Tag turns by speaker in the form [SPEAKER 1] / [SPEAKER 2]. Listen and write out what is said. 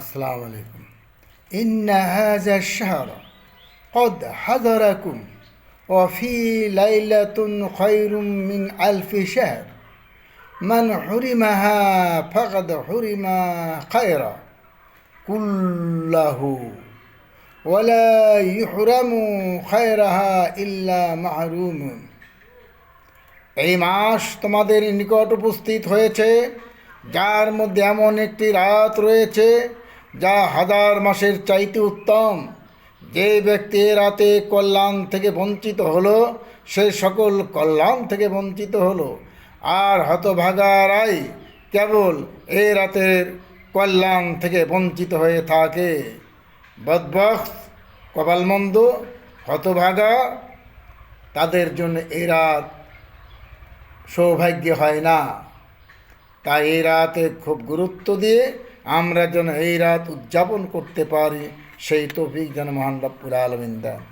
[SPEAKER 1] আসসালামু আলাইকুম। ইন্না হাযা আশ-শাহরা ক্বাদ হাযারাকুম ওয়া ফী লাইলাতুন খায়রুম মিন আলফি শাহর মান হুরিমাহা ফাকাদ হুরিমা খায়রা কুল্লাহু ওয়া লা ইহরামু খায়রাহা ইল্লা মাহরুমুন। এই মাস তোমাদের নিকট উপস্থিত হয়েছে, যার মধ্যে এমন একটি রাত রয়েছে যা হাজার মাসের চাইতে উত্তম। যে ব্যক্তি এ রাতে কল্যাণ থেকে বঞ্চিত হলো, সে সকল কল্যাণ থেকে বঞ্চিত হলো। আর হতভাগারাই কেবল এ রাতের কল্যাণ থেকে বঞ্চিত হয়ে থাকে। বদবখ্ত, কপালমন্দ, হতভাগা, তাদের জন্য এই রাত সৌভাগ্য হয় না। তাই এই রাতে খুব গুরুত্ব দিয়ে আমরা যেন এই রাত উদযাপন করতে পারি, সেই তৌফিক যেন মহান রব্বুল আলামিন দেন।